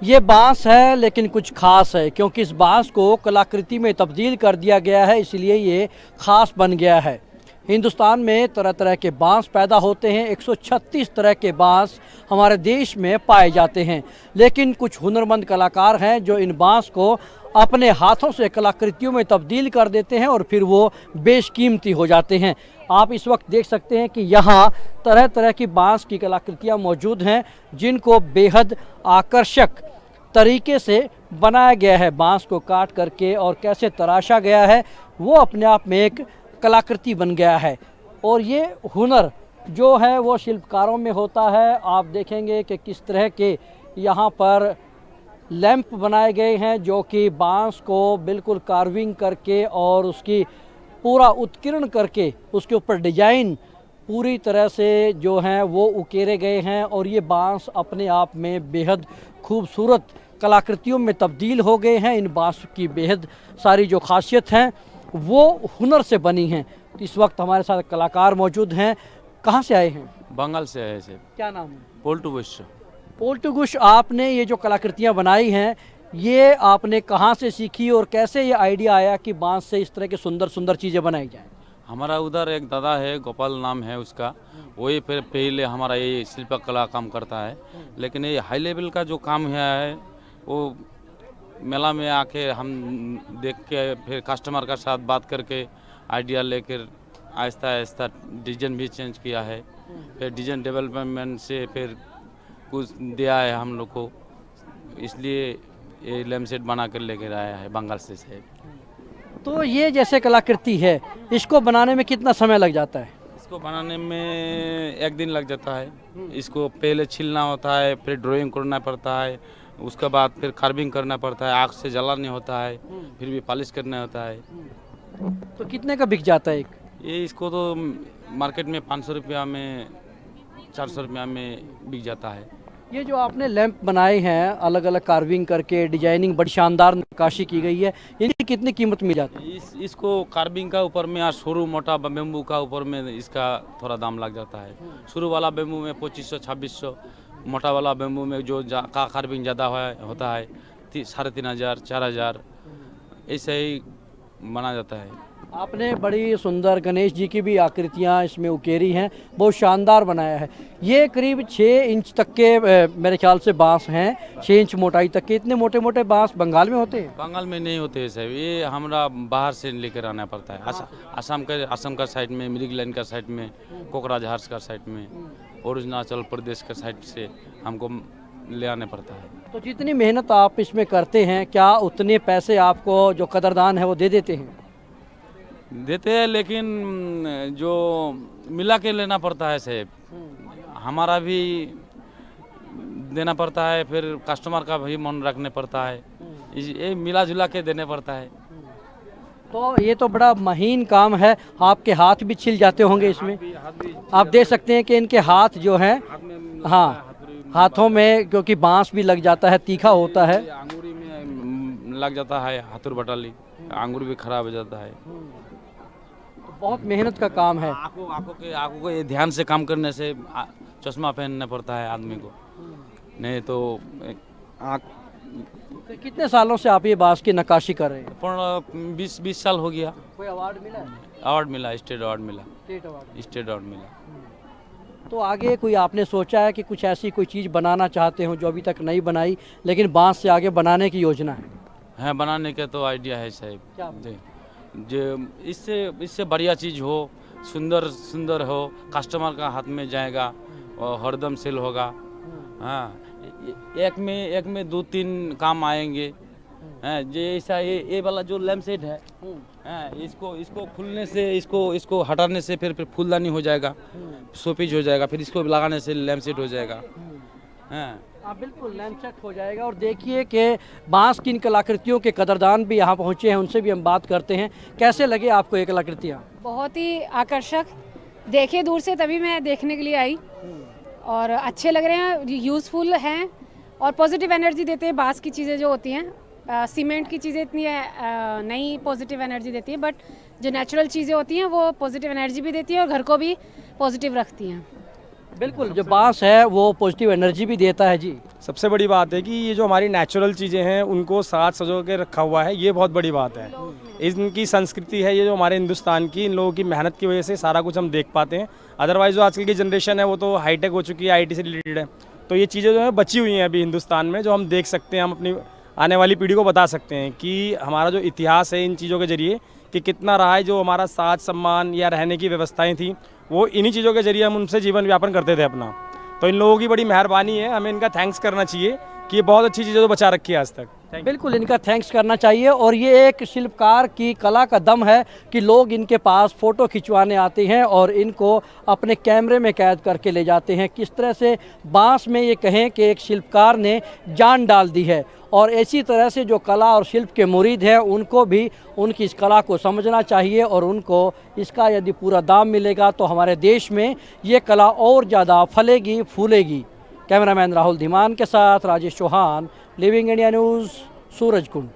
ये बांस है लेकिन कुछ खास है, क्योंकि इस बांस को कलाकृति में तब्दील कर दिया गया है, इसलिए ये खास बन गया है। हिंदुस्तान में तरह तरह के बांस पैदा होते हैं, 136 तरह के बांस हमारे देश में पाए जाते हैं, लेकिन कुछ हुनरमंद कलाकार हैं जो इन बांस को अपने हाथों से कलाकृतियों में तब्दील कर देते हैं और फिर वो बेशकीमती हो जाते हैं। आप इस वक्त देख सकते हैं कि यहाँ तरह तरह की बांस की कलाकृतियाँ मौजूद हैं, जिनको बेहद आकर्षक तरीके से बनाया गया है। बांस को काट करके और कैसे तराशा गया है, वो अपने आप में एक कलाकृति बन गया है। और ये हुनर जो है वो शिल्पकारों में होता है। आप देखेंगे कि किस तरह के यहाँ पर लैंप बनाए गए हैं, जो कि बांस को बिल्कुल कार्विंग करके और उसकी पूरा उत्कीर्ण करके उसके ऊपर डिजाइन पूरी तरह से जो हैं वो उकेरे गए हैं। और ये बांस अपने आप में बेहद खूबसूरत कलाकृतियों में तब्दील हो गए हैं। इन बांस की बेहद सारी जो खासियत हैं वो हुनर से बनी हैं। तो इस वक्त हमारे साथ कलाकार मौजूद हैं। कहाँ से आए हैं? बंगाल से है सर। क्या नाम है? पोल्टू बुश। पोल्टुगुश, आपने ये जो कलाकृतियाँ बनाई हैं, ये आपने कहाँ से सीखी और कैसे ये आइडिया आया कि बांस से इस तरह की सुंदर सुंदर चीज़ें बनाई जाएं? हमारा उधर एक दादा है, गोपाल नाम है उसका, वही फिर पहले हमारा ये शिल्प कला काम करता है। लेकिन ये हाई लेवल का जो काम है वो मेला में आके हम देख के फिर कस्टमर का साथ बात करके आइडिया लेकर आहिस्ता आहिस्ता डिजाइन भी चेंज किया है। फिर डिजाइन डेवलपमेंट से फिर कुछ दिया है हम लोग को, इसलिए ये लैम्प सेट बना कर लेकर आया है बंगाल से। तो ये जैसे कलाकृति है, इसको बनाने में कितना समय लग जाता है? इसको बनाने में एक दिन लग जाता है। इसको पहले छीलना होता है, फिर ड्राइंग करना पड़ता है, उसके बाद फिर कार्विंग करना पड़ता है, आग से जलाने होता है, फिर भी पॉलिश करना होता है। तो कितने का बिक जाता है एक? ये इसको तो मार्केट में 500 रुपया में, 400 रुपया में बिक जाता है। ये जो आपने लैंप बनाए हैं अलग अलग कार्विंग करके, डिजाइनिंग बड़ी शानदार नक्काशी की गई है, इनकी कितनी कीमत मिल जाती है? इसको कार्विंग का ऊपर में और शुरू मोटा बेम्बू का ऊपर में इसका थोड़ा दाम लग जाता है। शुरू वाला बेम्बू में 2500 2600, मोटा वाला बेम्बू में जो का कार्विंग ज़्यादा होता है 3500 4000, ऐसे ही बना जाता है। आपने बड़ी सुंदर गणेश जी की भी आकृतियाँ इसमें उकेरी हैं, बहुत शानदार बनाया है। ये करीब 6 इंच तक के मेरे ख्याल से बांस हैं, 6 इंच मोटाई तक के। इतने मोटे मोटे बांस बंगाल में होते हैं? बंगाल में नहीं होते हैं साहब, ये हमारा बाहर से लेकर आना पड़ता है। असम का साइड में, मिरिगलैंड का साइड में, कोकराझार का साइड में, और अरुणाचल प्रदेश का साइड से हमको ले आने पड़ता है। तो जितनी मेहनत आप इसमें करते हैं, क्या उतने पैसे आपको जो कदरदान है वो दे देते हैं? देते हैं, लेकिन जो मिला के लेना पड़ता है साहब, हमारा भी देना पड़ता है, फिर कस्टमर का भी मन रखने पड़ता है, ये मिला जुला के देने पड़ता है। तो ये तो बड़ा महीन काम है, आपके हाथ भी छिल जाते होंगे इसमें। आप देख सकते हैं कि इनके हाथ जो हैं, हाँ, हाथों में क्योंकि बांस भी लग जाता है, तीखा होता है, अंगूरी में लग जाता है, हाथुर बटाली, अंगूर भी खराब हो जाता है। बहुत मेहनत का काम है। आंखों को ये ध्यान से काम करने से चश्मा पहनना पड़ता है आदमी को, नहीं तो आँख। तो कितने सालों से आप ये बांस की नक्काशी कर रहे हैं? 20 साल हो गया। कोई अवार्ड मिला है? अवार्ड मिला, स्टेट अवार्ड मिला। स्टेट अवार्ड मिला। तो आगे कोई आपने सोचा है कि कुछ ऐसी कोई चीज़ बनाना चाहते हो जो अभी तक नहीं बनाई, लेकिन बांस से आगे बनाने की योजना है? हाँ, बनाने का तो आइडिया है साहब। क्या? जो इससे बढ़िया चीज़ हो, सुंदर सुंदर हो, कस्टमर का हाथ में जाएगा और हरदम सेल होगा। हाँ, एक में 2-3 काम आएंगे। हाँ, जैसा ये वाला जो लैम्प सेट है, हाँ, इसको खुलने से, इसको हटाने से फिर फूलदानी हो जाएगा, शोपीस हो जाएगा, फिर इसको लगाने से लैम्प सेट हो जाएगा। हाँ, बिल्कुल लैंप सेट हो जाएगा। और देखिए कि बांस की इन कलाकृतियों के कदरदान भी यहाँ पहुँचे हैं, उनसे भी हम बात करते हैं। कैसे लगे आपको ये कलाकृतियाँ? बहुत ही आकर्षक, देखे दूर से तभी मैं देखने के लिए आई, और अच्छे लग रहे हैं, यूज़फुल हैं और पॉजिटिव एनर्जी देते हैं। बांस की चीज़ें जो होती हैं, सीमेंट की चीज़ें इतनी नहीं पॉजिटिव एनर्जी देती हैं, बट जो नेचुरल चीज़ें होती हैं वो पॉजिटिव एनर्जी भी देती हैं और घर को भी पॉजिटिव रखती हैं। बिल्कुल, जो बांस है वो पॉजिटिव एनर्जी भी देता है जी। सबसे बड़ी बात है कि ये जो हमारी नेचुरल चीज़ें हैं उनको साथ सजो के रखा हुआ है, ये बहुत बड़ी बात है। इनकी संस्कृति है ये जो हमारे हिंदुस्तान की, इन लोगों की मेहनत की वजह से सारा कुछ हम देख पाते हैं। अदरवाइज़ जो आजकल की जनरेशन है वो तो हाईटेक हो चुकी है, आईटी से रिलेटेड है, तो ये चीज़ें जो है बची हुई हैं अभी हिंदुस्तान में, जो हम देख सकते हैं, हम अपनी आने वाली पीढ़ी को बता सकते हैं कि हमारा जो इतिहास है इन चीज़ों के जरिए कि कितना रहा है। जो हमारा साज सम्मान या रहने की व्यवस्थाएँ थी वो इन्हीं चीज़ों के जरिए हम उनसे जीवन यापन करते थे अपना। तो इन लोगों की बड़ी मेहरबानी है, हमें इनका थैंक्स करना चाहिए कि ये बहुत अच्छी चीज़ें तो बचा रखी है आज तक। बिल्कुल, इनका थैंक्स करना चाहिए। और ये एक शिल्पकार की कला का दम है कि लोग इनके पास फ़ोटो खिंचवाने आते हैं और इनको अपने कैमरे में कैद करके ले जाते हैं। किस तरह से बांस में ये कहें कि एक शिल्पकार ने जान डाल दी है। और इसी तरह से जो कला और शिल्प के मुरीद हैं उनको भी उनकी इस कला को समझना चाहिए और उनको इसका यदि पूरा दाम मिलेगा तो हमारे देश में ये कला और ज़्यादा फलेगी फूलेगी। कैमरामैन राहुल धीमान के साथ Rajesh Chauhan, living India news, Surajkund.